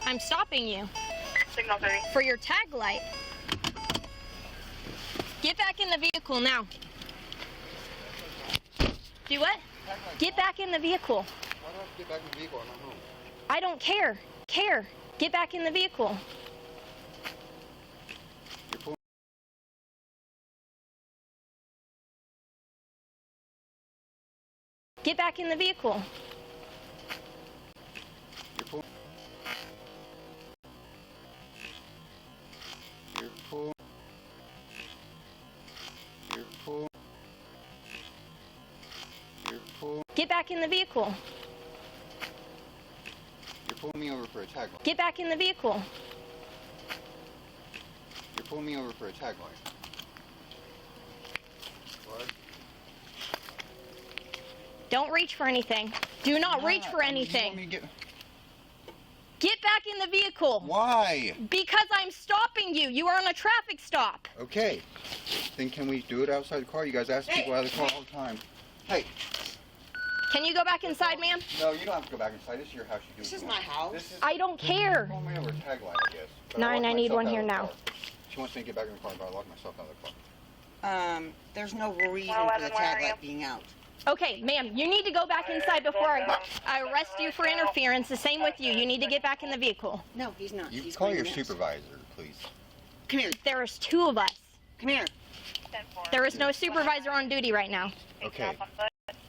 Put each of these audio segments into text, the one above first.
I'm stopping you. Signal 30. For your tag light. Get back in the vehicle now. Do what? Get back in the vehicle. Why do I have to get back in the vehicle? I'm not home. I don't care. Get back in the vehicle. Get back in the vehicle. Get back in the vehicle. You're pulling me over for a tag light. Get back in the vehicle. You're pulling me over for a tag light. What? Don't reach for anything. Do not reach for anything. Get back in the vehicle. Why? Because I'm stopping you. You are on a traffic stop. Okay. Then can we do it outside the car? You guys ask people out of the car all the time. Hey. Can you go back inside, ma'am? No, you don't have to go back inside. This is your house. You do This is my house. I don't care. Pull me over a tag light, I guess. But 9, I need one here now. She wants me to get back in the car, but I locked myself out of the car. There's no reason for the tag light being out. Okay, ma'am, you need to go back inside before I arrest you for interference. The same with you. You need to get back in the vehicle. No, he's not. You He's call going your in. supervisor, please. Come here. There is 2 of us. Come here. There is no supervisor on duty right now. Okay.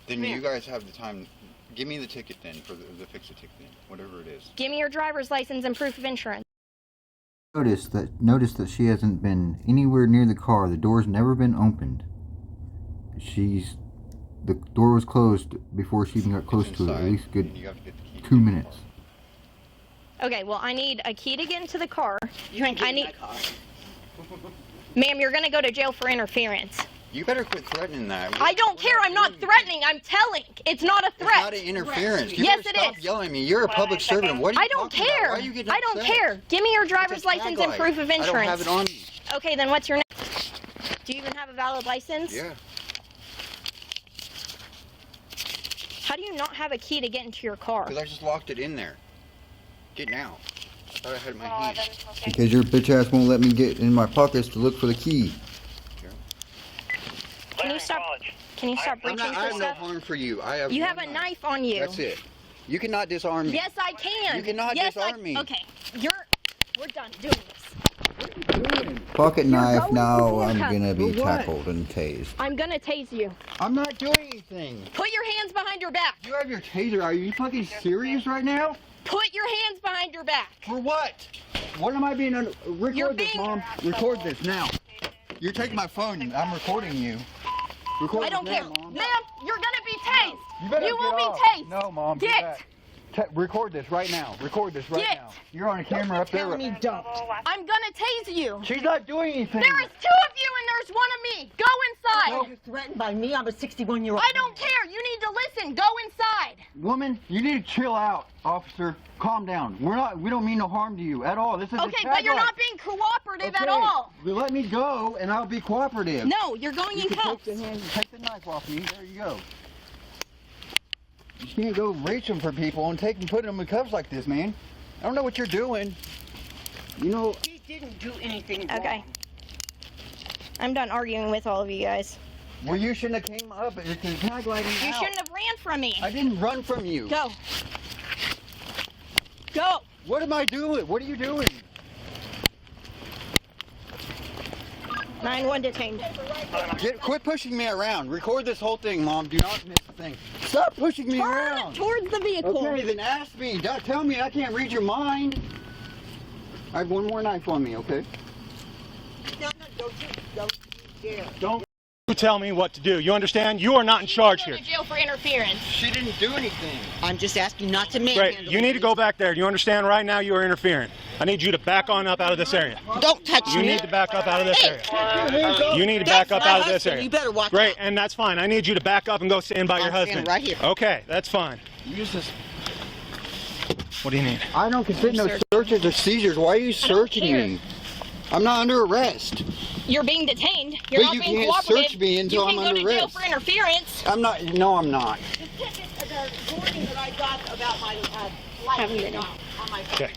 Then you guys have the time. Give me the ticket then, for the fix-a ticket then, whatever it is. Give me your driver's license and proof of insurance. Notice that she hasn't been anywhere near the car. The door's never been opened. The door was closed before she even got close to it. At least good 2 minutes. Okay, well, I need a key to get into the car. You ain't getting my car. Ma'am, you're going to go to jail for interference. You better quit threatening that. I don't care. I'm not threatening. I'm telling. It's not a threat. It's not an interference. You Yes, better it stop is. yelling at me. You're a public servant. What are you I don't talking about? care. Why are you getting I don't upset? care. Give me your driver's It's a tag license and light. proof of insurance. I don't have it on me. Okay, then what's your name? Do you even have a valid license? Yeah. How do you not have a key to get into your car? Because I just locked it in there. Getting out. I thought I had it in my hand. Because your bitch ass won't let me get in my pockets to look for the key. Can you stop? Can you stop reaching I for have no stuff? harm for you. You have a knife on you. That's it. You cannot disarm me. Yes, I can. You cannot disarm me. Okay, we're done doing this. Pocket knife, now I'm gonna be tackled and tased. I'm gonna tase you. I'm not doing anything. Put your hands behind your back. You have your taser. Are you fucking serious right now? Put your hands behind your back. For what? What am I being record this, Mom. Record this now. You're taking my phone. I'm recording you. Record I don't this care. now, Mom. Ma'am, you're gonna be tased. You better You will get be off. tased. No, Mom. Get. Record this right now. Record this right Get. now. You're on a camera up there. Tell me don't. I'm gonna tase you. She's not doing anything. There is 2 of you and there's 1 of me. Go inside. You're threatened by me. I'm a 61-year-old. I don't care. You need to listen. Go inside. Woman, you need to chill out, officer. Calm down. We don't mean no harm to you at all. This is a Okay, tag but you're light. not being cooperative at Okay, all. well, let me go and I'll be cooperative. No, you're going in cuffs. Take the knife off me. There you go. You can't go reaching for people and putting them in cuffs like this, man. I don't know what you're doing. You know. He didn't do anything wrong. Okay. I'm done arguing with all of you guys. Well, you shouldn't have came up. It's a tag lighting You out. shouldn't have ran from me. I didn't run from you. Go. Go. What am I doing? What are you doing? 9-1 detained. Quit pushing me around. Record this whole thing, Mom. Do not miss a thing. Stop pushing me Turn around. towards the vehicle. Okay, then ask me. Don't tell me I can't read your mind. I have 1 more knife on me, okay? No, don't you dare. Don't. You tell me what to do. You understand? You are not in charge Go here. to jail for interference. She didn't do anything. I'm just asking not to manhandle. Great. You need to go back there. You understand? Right now you are interfering. I need you to back on up out of this area. Don't touch You me. need to back up out of this Hey. area. You need to That's back up my out of this husband. area. You better watch Great, out. and that's fine. I need you to back up and go stand by your I'm husband. standing right here. Okay, that's fine. You just. What do you need? I don't consider no searches or seizures. Why are you searching me? I'm not under arrest. You're being detained. You're But not you being can't cooperative. search me until I'm you can under go to jail arrest. for interference. I'm not. No, I'm not. The warning that I got about my Haven't been in. Okay.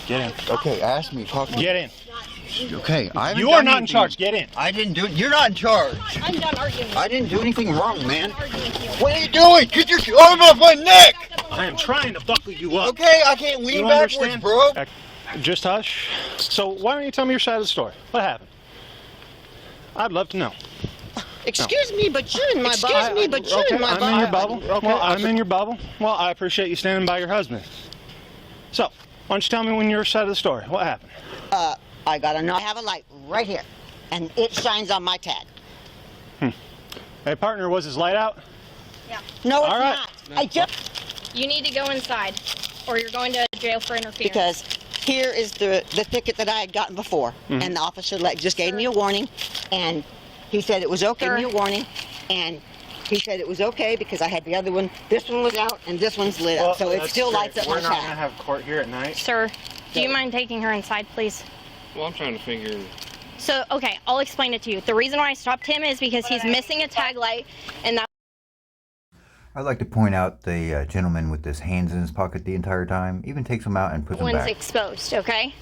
Get in. Okay, ask me. Talk to me. Get in. Okay, I haven't You done are not in anything. charge. Get in. I didn't do it. You're not in charge. I'm done arguing with you. I didn't do anything wrong, man. I'm arguing with you. What are you doing? Get your arm off my neck! I am trying to buckle you up. Okay, I can't lean You backwards, understand? bro. Just hush. So why don't you tell me your side of the story? What happened? I'd love to know. Excuse me, but you're in my bubble. I'm in your bubble. Okay. Well, I'm in your bubble. Well, I appreciate you standing by your husband. So, why don't you tell me when your side of the story? What happened? I gotta know. I have a light right here, and it shines on my tag. Hey, partner, was his light out? No, it's All right. not. I just You need to go inside, or you're going to jail for interference. because here is the ticket that I had gotten before, and the officer just gave me a warning, and he said it was okay. Sir. Gave me a warning, and he said it was okay because I had the other one. This one was out, and this one's lit up, so it still lights up my We're not going to tag. have court here at night. Sir, do you mind taking her inside, please? Well, I'm trying to figure. So, okay, I'll explain it to you. The reason why I stopped him is because he's missing a tag light, and that I'd like to point out the gentleman with his hands in his pocket the entire time, even takes them out and puts them one's back. exposed, okay?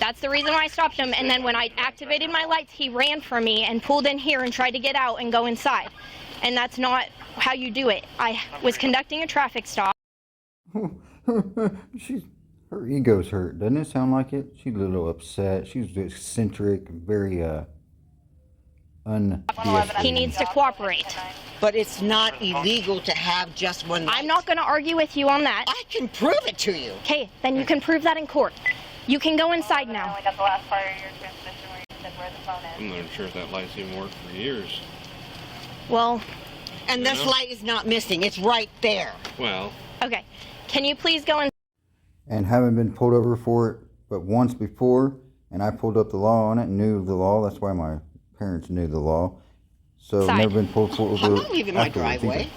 That's the reason why I stopped him, and then when I activated my lights, he ran from me and pulled in here and tried to get out and go inside. And that's not how you do it. I was conducting a traffic stop. Her ego's hurt, doesn't it sound like it? She's a little upset. She's eccentric, very He needs to cooperate. But it's not illegal to have just one light. I'm not going to argue with you on that. I can prove it to you. Okay, then you can prove that in court. You can go inside now. We got the last part of your transmission where you said where the phone is. I'm not sure if that light's even worked for years. Well, And this light is not missing. It's right there. Well, okay. Can you please go in? and haven't been pulled over for it but once before, and I pulled up the law on it and knew the law. That's why my parents knew the law. So Side. never been pulled over. I'm not leaving my afterwards driveway.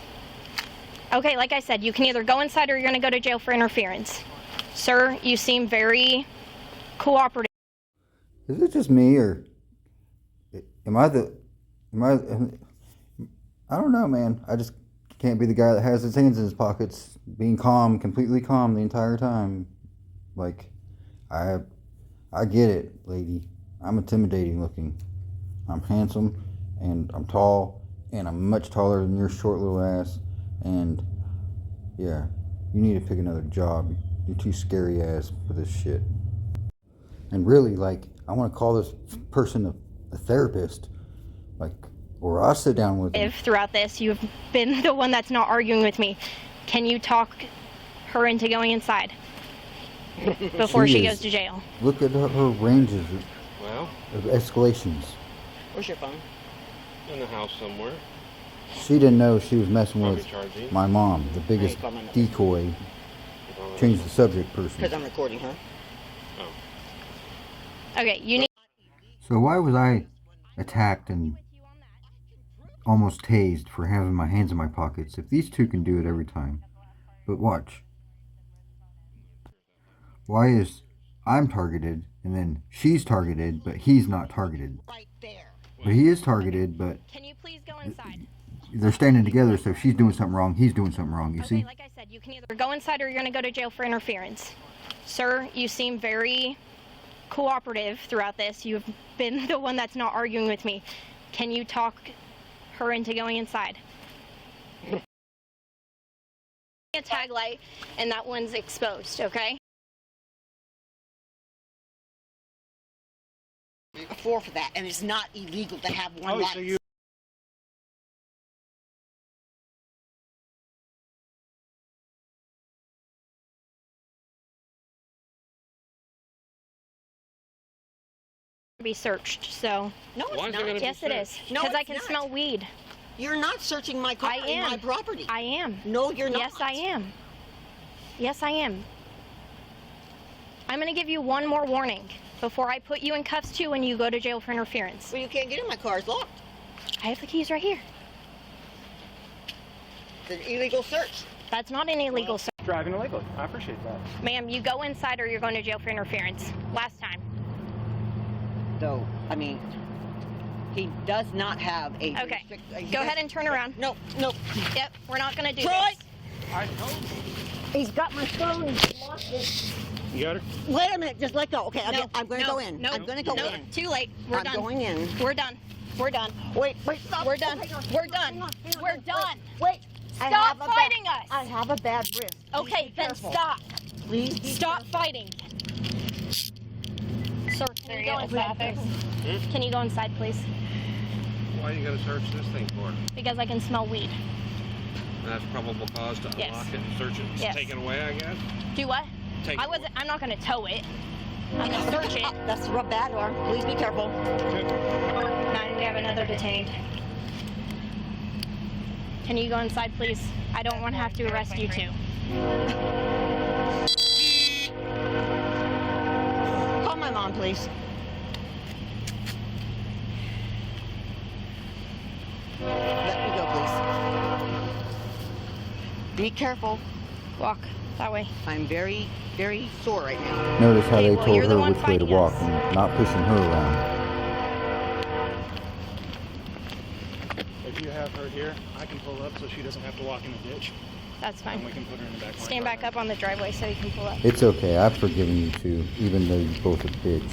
either. Okay, like I said, you can either go inside or you're going to go to jail for interference. Sir, you seem very cooperative. Is it just me, or I don't know, man. I just can't be the guy that has his hands in his pockets, being calm, completely calm the entire time. Like, I get it, lady. I'm intimidating looking. I'm handsome, and I'm tall, and I'm much taller than your short little ass. And yeah, you need to pick another job. You're too scary ass for this shit. And really, like, I want to call this person a therapist, like, or I'll sit down with them. If throughout this you've been the one that's not arguing with me, can you talk her into going inside before she goes to jail? Look at her ranges well, of escalations. Where's your phone? in the house somewhere. She didn't know she was messing Probably with charging. my mom, the biggest call my number. decoy, change the subject Because person. I'm recording her. Okay, you need. So why was I attacked and almost tased for having my hands in my pockets if these two can do it every time? But watch. Why is I'm targeted and then she's targeted but he's not targeted? Right there. But he is targeted, but Can you please go inside? they're standing together, so if she's doing something wrong, he's doing something wrong, you Okay, see? like I said, you can either go inside or you're going to go to jail for interference. Sir, you seem very cooperative throughout this. You've been the one that's not arguing with me. Can you talk her into going inside? A tag light, and that one's exposed, okay? Before for that, and it's not illegal to have one Oh, light. so you Be searched, so No, it's Why is it not. gonna be yes it is. searched? No, Because I it's can not. smell weed. You're not searching my car I and my am. property. I am. No, you're not. Yes, I am. Yes, I am. I'm going to give you one more warning before I put you in cuffs too when you go to jail for interference. Well, you can't get in my car. It's locked. I have the keys right here. It's an illegal search. That's not an illegal search. driving illegally. I appreciate that. Ma'am, you go inside or you're going to jail for interference. Last time. Though, I mean, he does not have a... Okay. he Go does- ahead and turn around. No, no. Yep, we're not going to do Troy! this. I told you. He's got my phone. He's lost it. You got her? Wait a minute. Just let go. Okay, No, I'm going to no, go in. No, I'm going to go no, in. Too late. We're I'm done. going in. We're done. We're done. Wait, stop. We're done. Hang on, We're hang on, done. hang on, hang on, We're done. Wait. I Stop have a bad- fighting us. I have a bad wrist. Please Okay, be then careful. stop. Please be Stop fighting. Sir, can you go inside, please? Can you go inside, please? Why you gotta search this thing for? Because I can smell weed. That's probable cause to Yes. unlock it and search it. Yes. Take it away, I guess. Do what? Take I it wasn't. I'm not gonna tow it. I'm gonna search it. That's a bad alarm. Please be careful. Now we have another detained. Can you go inside, please? I don't want to have to arrest you two. Call my mom, please. Let me go, please. Be careful. Walk that way. I'm very, very sore right now. Notice how Okay, they well, told you're the her one which way to fighting walk us. and not pushing her around. If you have her here, I can pull up so she doesn't have to walk in the ditch, That's and we fine. can put her in the back. Stand back up on the driveway so you can pull up. It's okay. I've forgiven you two, even though you both a bitch.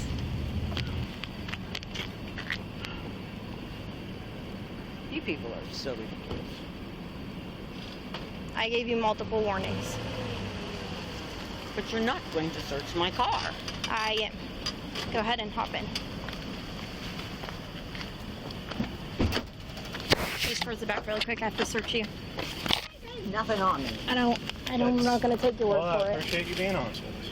You people are so ridiculous. I gave you multiple warnings. But you're not going to search my car. I am. Go ahead and hop in. Face towards the back really quick. I have to search you. There's nothing on me. I'm not gonna take your word Well, for I it. appreciate you being honest with us.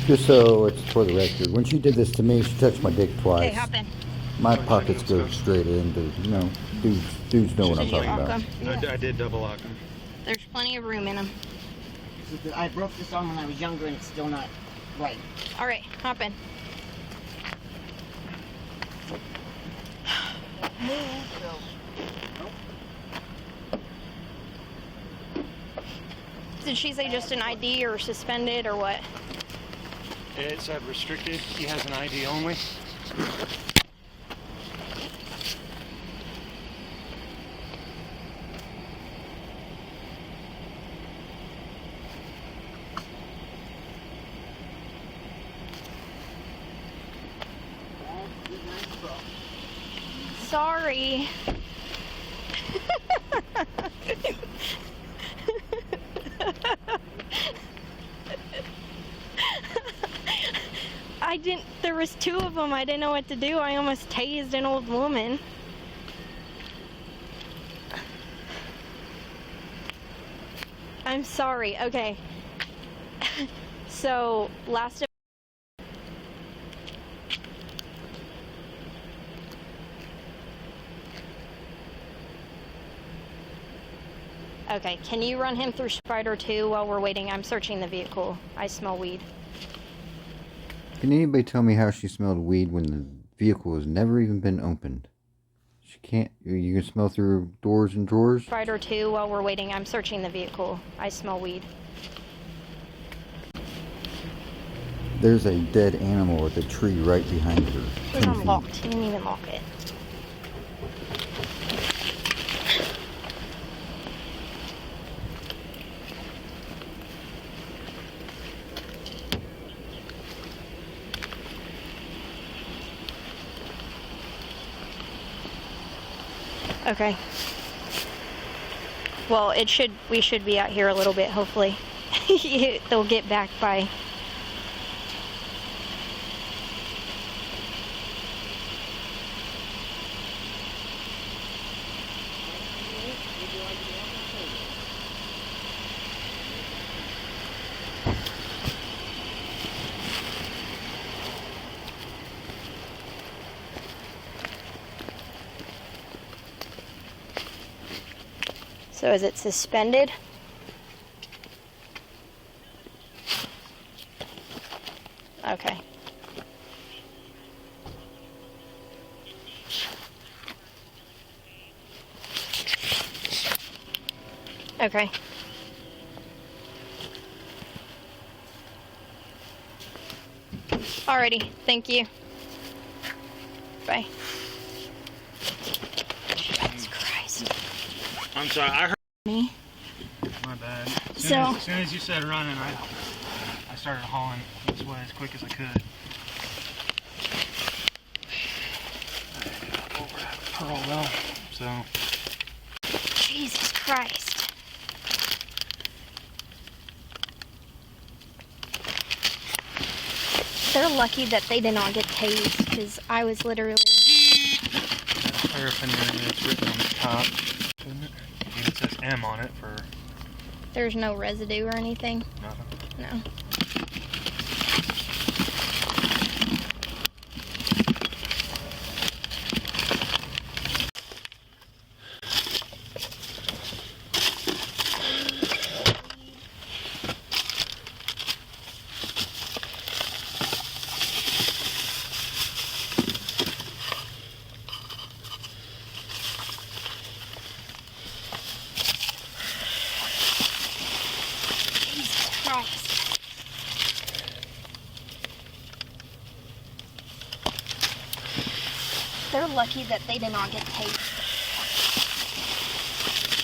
Just so it's for the record, when she did this to me, she touched my dick twice. Okay, hop in. My pockets go straight into, dudes know what I'm Did you talking lock about. them? I did double lock him. There's plenty of room in them. I broke this arm when I was younger and it's still not right. All right, hop in. Did she say just an ID or suspended or what? It said restricted. He has an ID only. Sorry. There was two of them. I didn't know what to do. I almost tased an old woman. I'm sorry. Okay. So, Okay, can you run him through Spider 2 while we're waiting? I'm searching the vehicle. I smell weed. Can anybody tell me how she smelled weed when the vehicle has never even been opened? She can't. You can smell through doors and drawers? Spider 2 while we're waiting. I'm searching the vehicle. I smell weed. There's a dead animal at the tree right behind her. It was 10 feet. unlocked. He didn't even lock it. Okay. Well, we should be out here a little bit, hopefully. They'll get back by. So is it suspended? Okay. Okay. Alrighty, thank you. Bye. I'm sorry, I heard Me. my bad. So- As soon as you said running, I started hauling this way as quick as I could. Over that pearl though, so. Jesus Christ. They're lucky that they did not get tased, because I was literally... Paraphernalia, it's written on the top, isn't it? And it says M on it for There's no residue or anything. nothing. No. Jesus Christ. They're lucky that they did not get tased.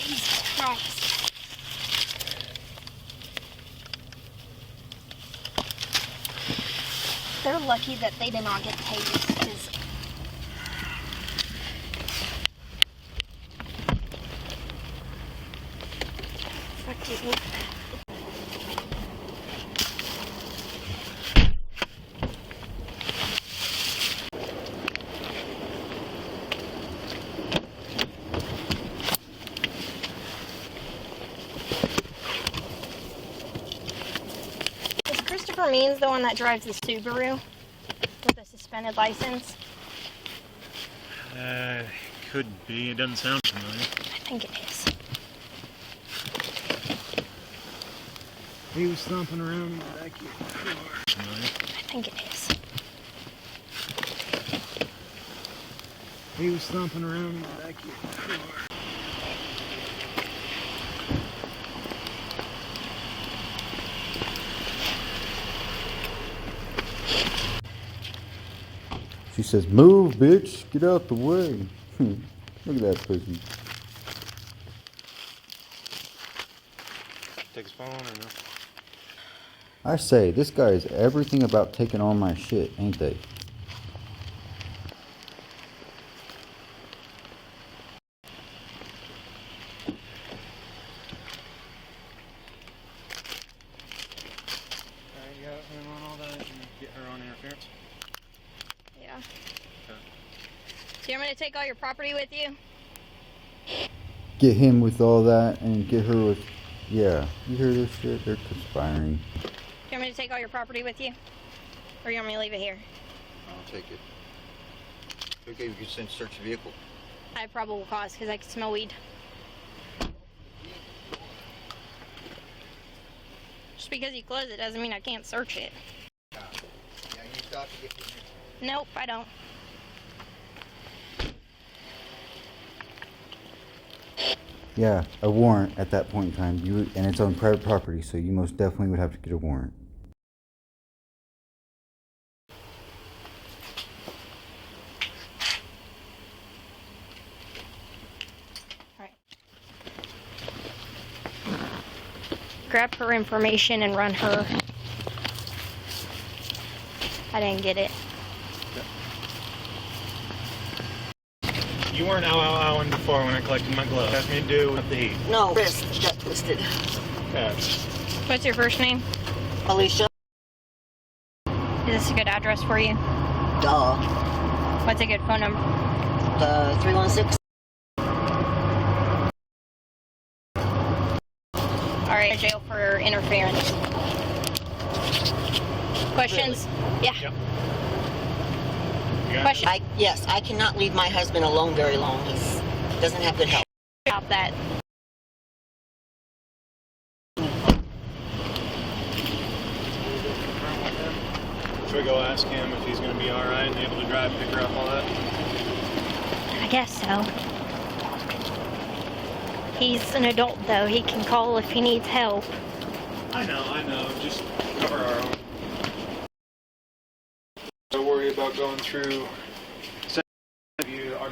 Jesus Christ. They're lucky that they did not get tased, because... Fuck you. Is Christopher Means the one that drives the Subaru with a suspended license? Could be. It doesn't sound familiar. I think it is. He was thumping around in the back of your car. I think it is. He was thumping around in the back of your car. She says, "Move, bitch! Get out the way!" Look at that pussy. Take his phone or no? I say, this guy is everything about taking all my shit, ain't they? Alright, you got him on all that and get her on interference? Yeah. Okay. So you want me to take all your property with you? Get him with all that and get her with... Yeah, you hear this shit? They're conspiring. Do you want me to take all your property with you? Or you want me to leave it here? I'll take it. Okay, we can send search the vehicle. I have probable cause because I can smell weed. Just because you close it doesn't mean I can't search it. Yeah, you stop to get permission. Nope, I don't. Yeah, a warrant at that point in time. And it's on private property, so you most definitely would have to get a warrant. Alright. Grab her information and run her. I didn't get it. You weren't ow-ow-owing before when I collected my gloves. Has me to do with the heat. No, wrist got twisted. Okay. What's your first name? Alicia, Is this a good address for you? duh. What's a good phone number? 316. Alright, jail for interference. Questions? Yeah. Yep. You got Question Yes, I cannot leave my husband alone very long. He doesn't have good health. about that. Should we go ask him if he's going to be alright and able to drive, pick her up, all that? I guess so. He's an adult though. He can call if he needs help. I know. Just cover our own. Don't worry about going through. You are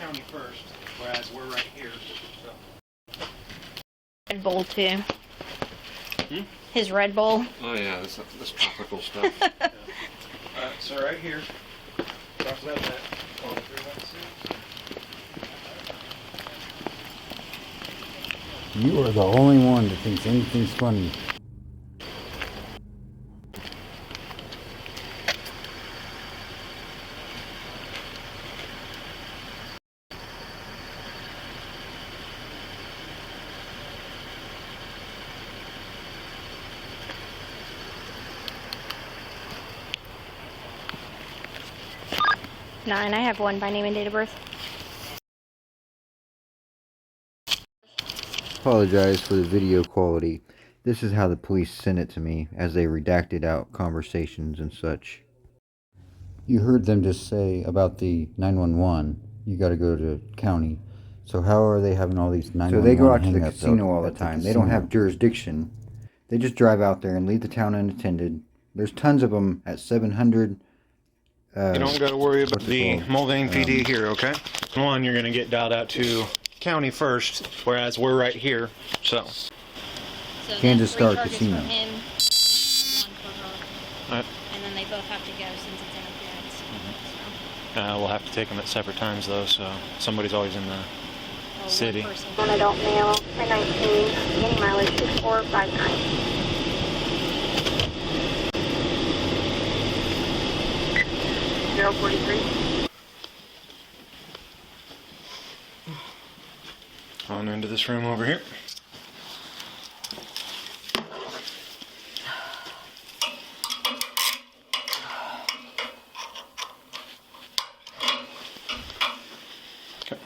county first, whereas we're right here. So. Red Bull too. Hmm? His Red Bull. Oh yeah, this topical stuff. So right here, cross that back, 316. You are the only one that thinks anything's funny. Nine. I have one by name and date of birth. Apologize for the video quality. This is how the police sent it to me, as they redacted out conversations and such. You heard them just say about the 911, you gotta go to county. So how are they having all these 911 So they go out to the hang-ups casino all the at time. They don't casino? have jurisdiction. They just drive out there and leave the town unattended. There's tons of them at 700. You don't got to worry about the Mulvane PD here, okay? One, you're going to get dialed out to county first, whereas we're right here, so. So Kansas then 3 Star charges Casino. For him, 1 for her. Alright. And then they both have to go since it's interference. We'll have to take them at separate times, though, so somebody's always in the So city. one person. One adult male, 319, beginning mileage 6459. 043. On into this room over here. Okay.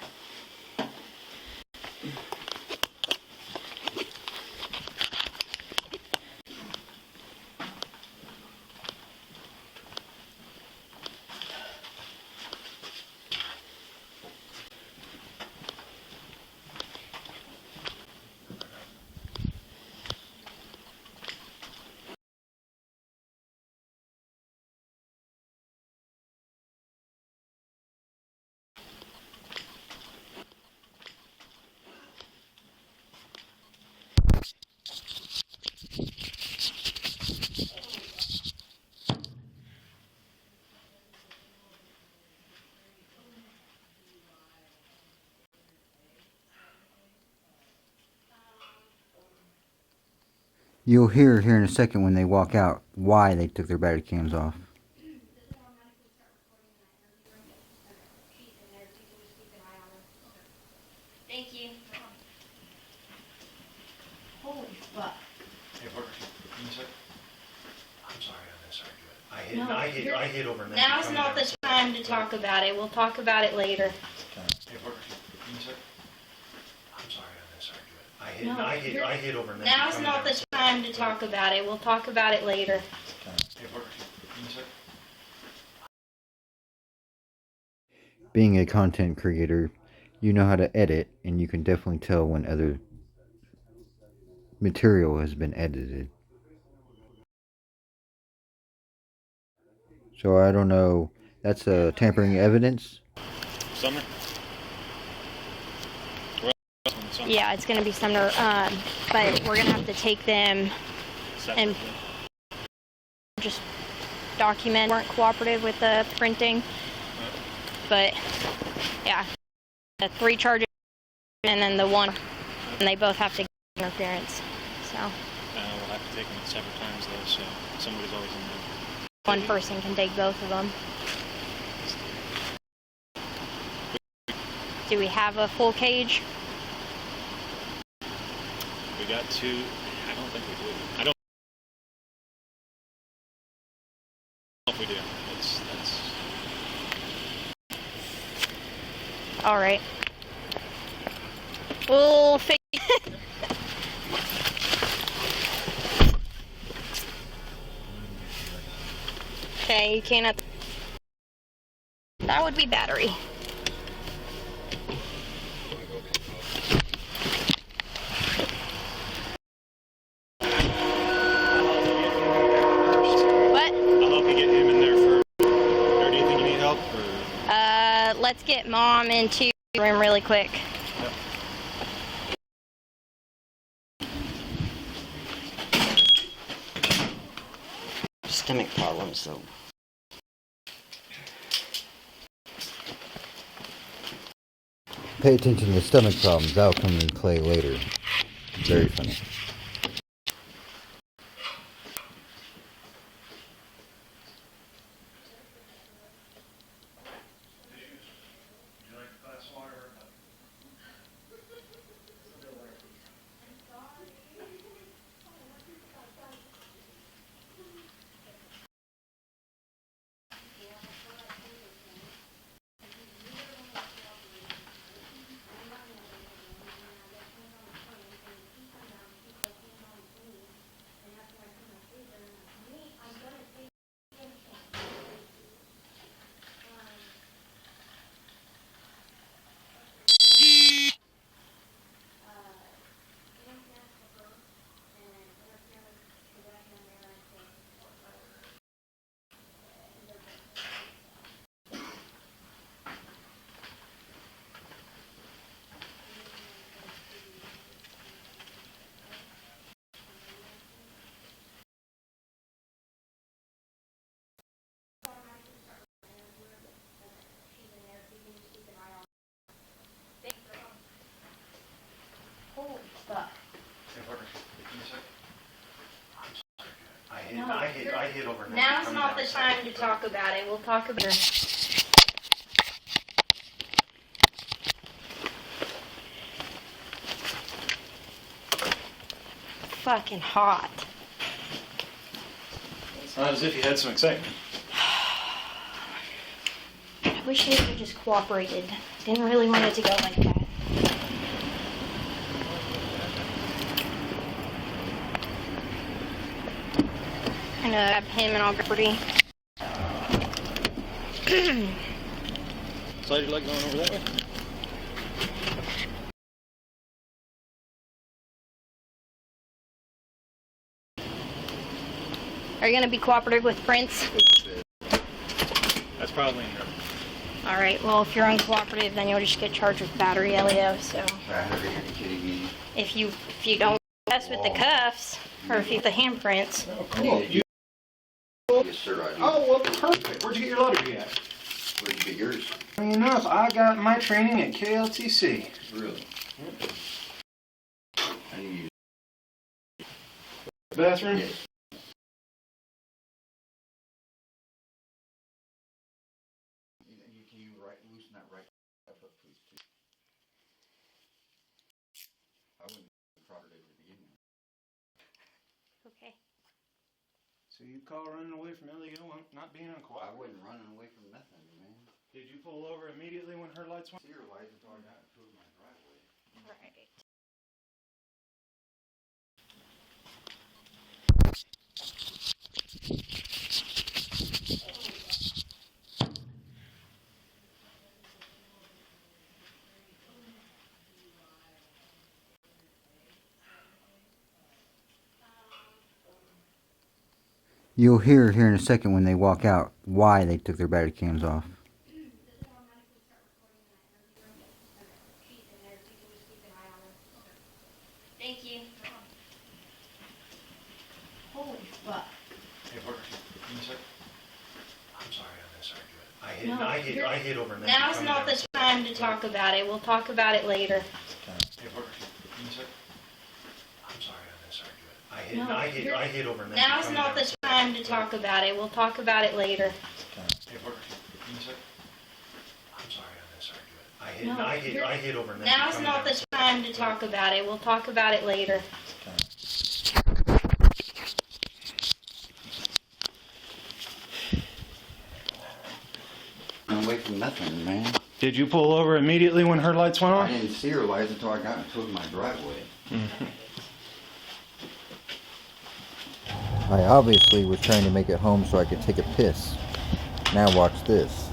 You'll hear here in a second when they walk out why they took their battery cams off. Thank you. Holy fuck. Hey, Parker, can you check? I'm sorry, I'm sorry. No, I hit over. Now's not the time to talk about it. We'll talk about it later. Hey, Parker, can you check? I'm sorry, I'm sorry. No, I hit over. Now's not the time to talk about it. We'll talk about it later. Hey, Parker, can you check? Being a content creator, you know how to edit, and you can definitely tell when other material has been edited. So I don't know, that's tampering evidence? Sumner? Yeah, it's gonna be Sumner, but we're gonna have to take them and just document weren't cooperative with the printing. But yeah, the 3 charges and then the 1, and they both have to get interference. So We'll have to take them at separate times, though, so somebody's always in there. one person can take both of them. Do we have a full cage? We got 2. I don't think we do. I don't know if we do. That's All right. We'll figure. Okay, you cannot. That would be battery. What? I'll help you get him in there first. Or do you think you need help? Or? Let's get Mom into room really quick. Stomach problems, so. Pay attention to the stomach problems. That'll come into play later. Very funny. I hit over. Now's not the time to talk about it. We'll talk about it. Fucking hot. It's not as if you had some excitement. I wish they would have just cooperated. Didn't really want it to go like that. I'm gonna grab him and I'll go pretty. So you like going over that way? Are you gonna be cooperative with Prince? That's probably no. All right. Well, if you're uncooperative, then you'll just get charged with battery, Elio. So if you don't mess with the cuffs or if you the handprints. Oh, cool. Yes, sir, I do. Oh, well, perfect. Where'd you get your law degree at? Where'd you get yours? Funny enough, I got my training at KLTC. Really? I need to use Bathroom? Yes. Can you loosen that right up, please, too? I wouldn't have cooperated to begin with. Okay. So you call running away from Elio not being I uncooperative? wasn't running away from nothing, man. Did you pull over immediately when her lights went? See your lights until I got into my driveway. Right. You'll hear here in a second when they walk out why they took their battery cams off. Thank you. Holy fuck. Hey, Parker, give me a sec. I'm sorry, I'm gonna start doing it. No, I hit over. Now's not the time to talk about it. We'll talk about it later. Hey, Parker, give me a sec. I'm sorry, I'm gonna start doing it. I hit over. Now's not the time to talk about it. We'll talk about it later. Hey, Parker, give me a sec. I'm sorry, I'm gonna start doing it. I hit over. Now's not the time to talk about it. We'll talk about it later. I'm away from nothing, man. Did you pull over immediately when her lights went I on? didn't see her lights until I got into my driveway. I obviously was trying to make it home so I could take a piss. Now watch this.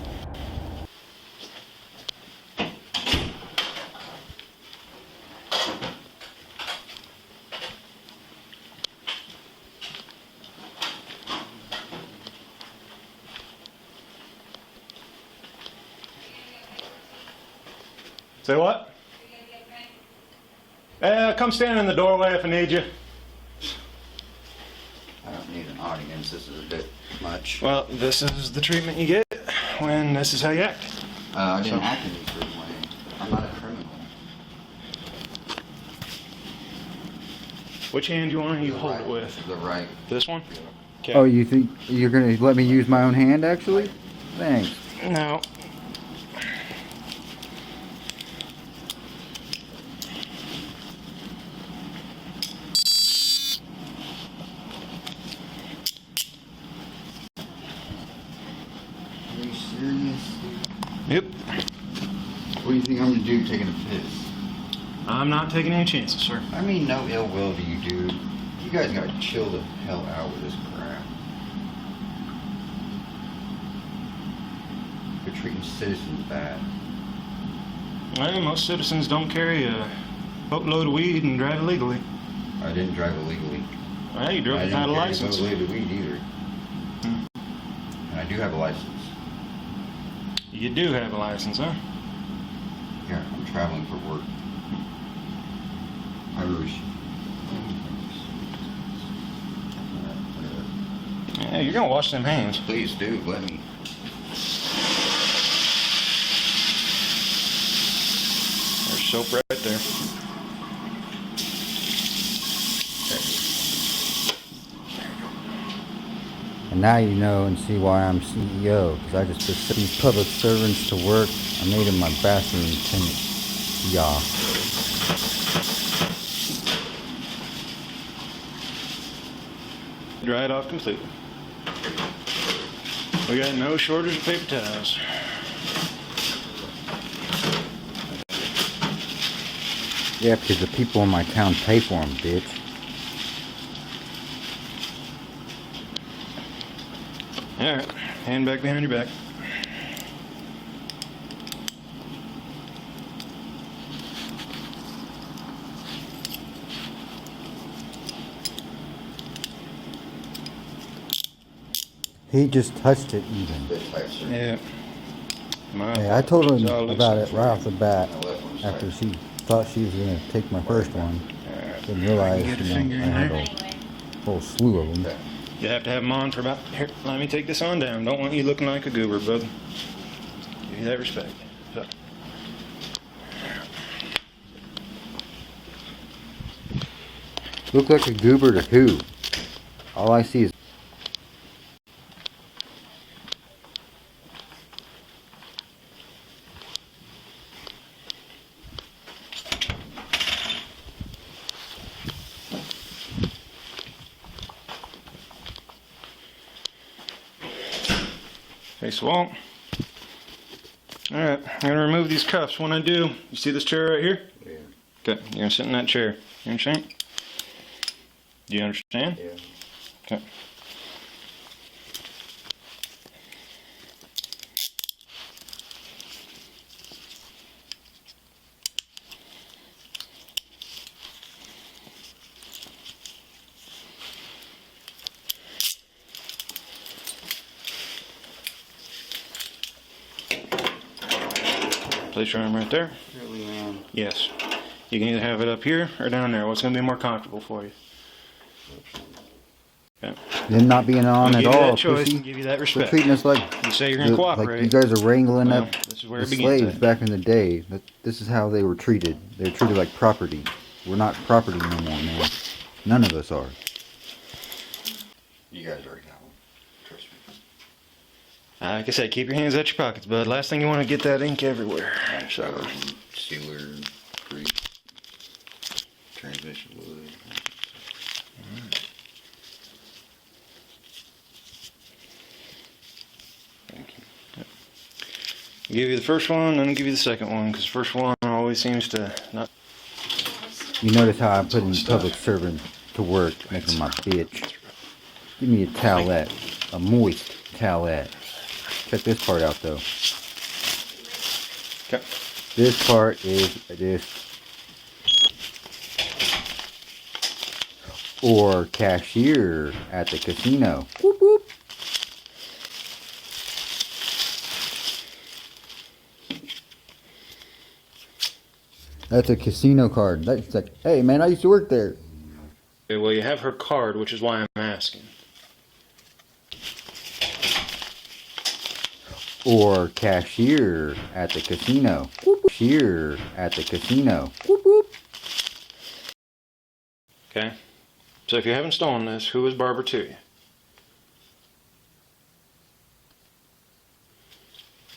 Say what? Come stand in the doorway if I need you. I don't need an audience. This is a bit much. Well, this is the treatment you get when this is how you act. I didn't act in a certain way. I'm not a criminal. Which hand do you want you hold it with? The right. This one? Okay. Oh, you think you're gonna let me use my own hand, actually? Thanks. No. Are you serious? Yep. What do you think I'm gonna do taking a piss? I'm not taking any chances, sir. I mean, no ill will to you, dude. You guys gotta chill the hell out with this crap. You're treating citizens bad. Well, most citizens don't carry a boatload of weed and drive illegally. I didn't drive illegally. Well, you drove I without a didn't carry license. a boatload of weed either. And I do have a license. You do have a license, huh? Yeah, I'm traveling for work. Irish. Yeah, you're gonna wash them hands. Please do, let me. There's soap right there. And now you know and see why I'm CEO, because I just put these public servants to work. I made them my bathroom attendant. Yeah. Dry it off completely. We got no shortage of paper towels. Yeah, because the people in my town pay for them, bitch. Alright, hand back behind your back. He just touched it even. Yeah. Hey, I told him about it right off the bat after she thought she was going to take my first one. Didn't realize, I had a whole slew of them. You have to have them on for about... Here, let me take this on down. Don't want you looking like a goober, bud. Give you that respect. So. Look like a goober to who? All I see is... Face the wall. Alright, I'm gonna remove these cuffs. When I do, you see this chair right here? Yeah. Okay, you're gonna sit in that chair. You understand? Do you understand? Yeah. Okay. Place your arm right there. Really, man? Yes. You can either have it up here or down there. What's going to be more comfortable for you? Okay. Them not being on I'll at give you all, that choice pussy. and give you that They're respect. treating us like... You say you're going to cooperate. Like you guys are wrangling Well, up this is where the it begins slaves then. back in the day. This is how they were treated. They were treated like property. We're not property no more, man. None of us are. You guys already got one. Trust me. Like I said, keep your hands out your pockets, bud. Last thing you want to get that ink everywhere. So, Sealer, free, transmission fluid. I'll give you the first one, then I'll give you the second one, because the first one always seems to not... You notice how I put in public servant to work, making my bitch. Give me a towelette, a moist towelette. Check this part out though. Okay. This part is this. Or cashier at the casino. Whoop whoop. That's a casino card. That's like, hey man, I used to work there. Okay, well, you have her card, which is why I'm asking. Or cashier at the casino. Cashier at the casino. Whoop, whoop. Okay? So if you haven't stolen this, who is Barbara to you?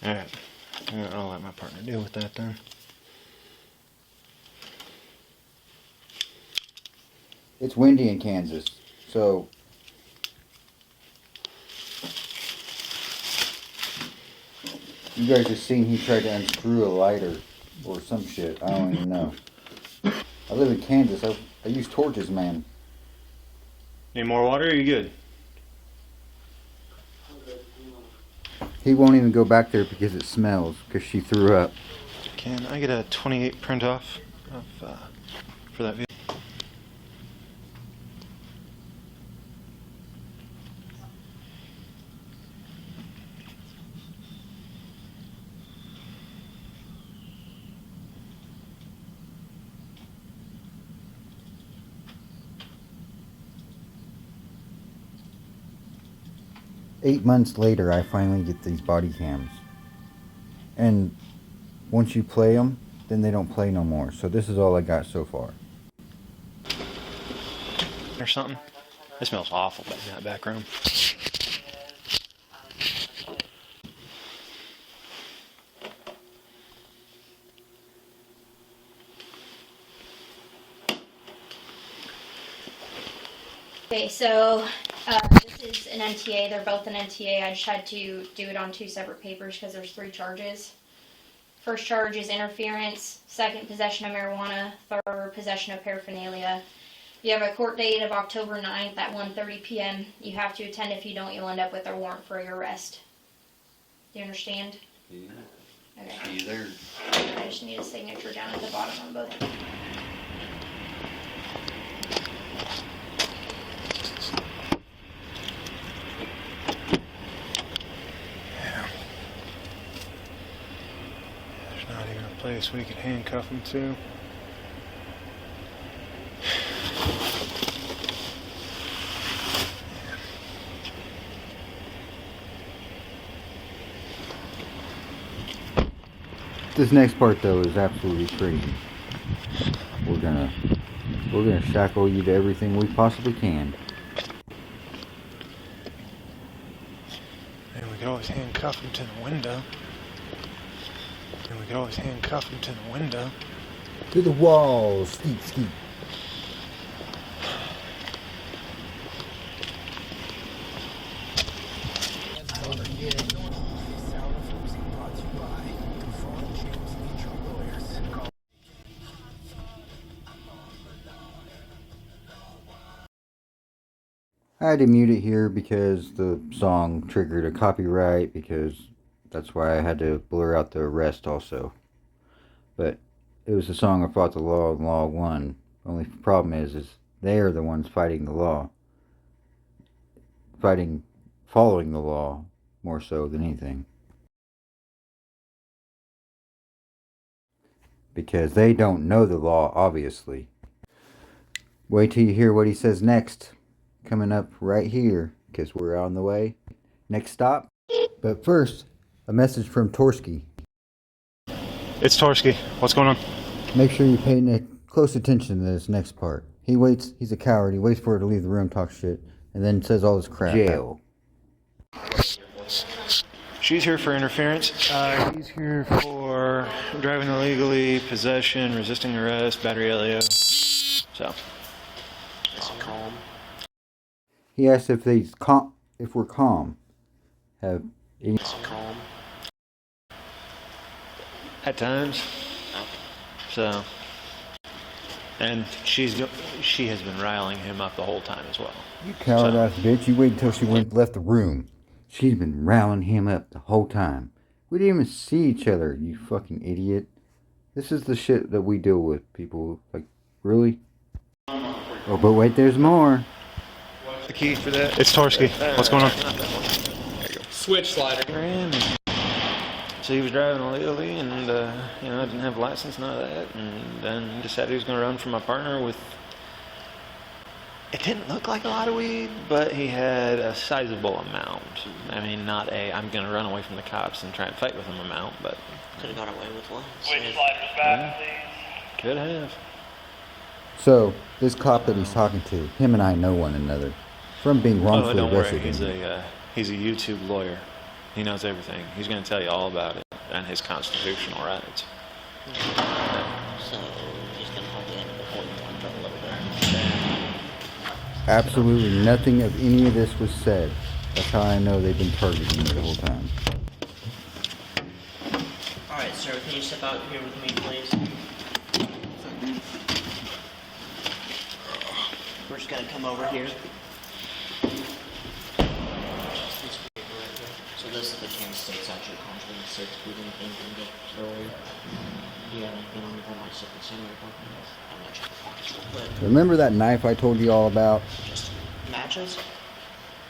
Alright. I'll let my partner deal with that then. It's windy in Kansas, so you guys just seen he tried to unscrew a lighter or some shit. I don't even know. I live in Kansas. I use torches, man. Need more water, or are you good? He won't even go back there because it smells, because she threw up. Can I get a 28 print off of, for that vehicle? Eight months later, I finally get these body cams. And once you play them, then they don't play no more. So this is all I got so far. Or something? It smells awful back in that back room. Okay, so this is an NTA. They're both an NTA. I just had to do it on two separate papers because there's 3 charges. First charge is interference. Second, possession of marijuana. Third, possession of paraphernalia. You have a court date of October 9th at 1:30 p.m. You have to attend. If you don't, you'll end up with a warrant for your arrest. Do you understand? Yeah. Okay. See there. I just need a signature down at the bottom on both. There's not even a place we can handcuff him to. This next part though is absolutely crazy. We're gonna shackle you to everything we possibly can. And we could always handcuff him to the window. To the walls, skeet skeet. I had to mute it here because the song triggered a copyright, because that's why I had to blur out the rest also. But it was the song I fought the law and law won. Only problem is they are the ones fighting the law. Following the law more so than anything. Because they don't know the law, obviously. Wait till you hear what he says next. Coming up right here, because we're on the way. Next stop. But first, a message from Torsky. It's Torsky. What's going on? Make sure you pay close attention to this next part. He waits, he's a coward, he waits for her to leave the room, talk shit, and then says all this crap. Jail. She's here for interference. He's here for driving illegally, possession, resisting arrest, battery LEO. So. Calm. He asked if we're calm. Have any... Calm. At times. So. And she has been riling him up the whole time as well. You coward ass bitch, you wait until she left the room. She's been riling him up the whole time. We didn't even see each other, you fucking idiot. This is the shit that we deal with, people. Like, really? Oh, but wait, there's more. The key for that? It's Torsky. What's going on? Switch slider. So he was driving illegally, and you know, I didn't have a license, none of that, and then decided he was going to run for my partner with. It didn't look like a lot of weed, but he had a sizable amount. I mean, not a I'm going to run away from the cops and try and fight with him amount, but. Could have got away with one. Switch sliders back, please. Could have. So, this cop that he's talking to, him and I know one another. From being wrongfully don't worry. arrested. He's a YouTube lawyer. He knows everything. He's going to tell you all about it and his constitutional rights. So he's gonna hold the end of the court for a little bit. Absolutely nothing of any of this was said. That's how I know they've been targeting me the whole time. Alright, sir, can you step out here with me, please? We're just gonna come over here. So this is the Kansas State's actual country, 6 feet anything can get earlier. Do you have anything on your phone like Secret Center or something? I'm gonna check the pockets real quick. Remember that knife I told you all about? Just matches?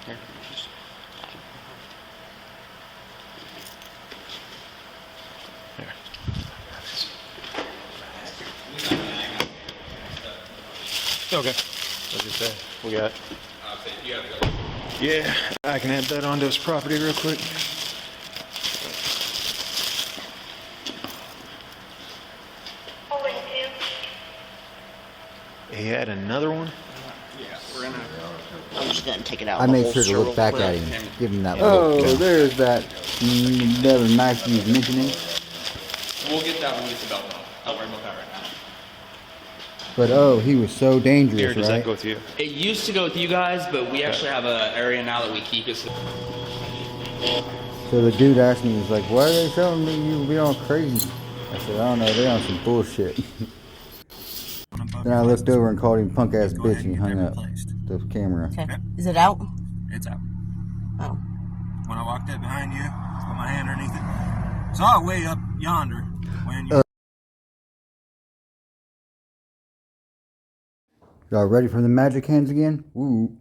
Here, just. Here. Okay. What'd you say? We got. Yeah, I can add that onto his property real quick. He had another one? I'm just gonna take it out. I of the made sure to holster look real back quick. at him, give him that Oh, look. there's that. Another knife you was mentioning. We'll get that when we get the belt off. Don't worry about that right now. But oh, he was so dangerous, Here, does right? that go with you? It used to go with you guys, but we actually have an area now that we keep it. So the dude asked me, he was like, why are they telling me you be all crazy? I said, I don't know, they on some bullshit. Then I looked over and called him punk ass bitch and he hung up the camera. Okay. Is it out? It's out. Oh. When I walked up behind you, put my hand underneath it. Saw it way up yonder when you. Y'all ready for the magic hands again? Ooh.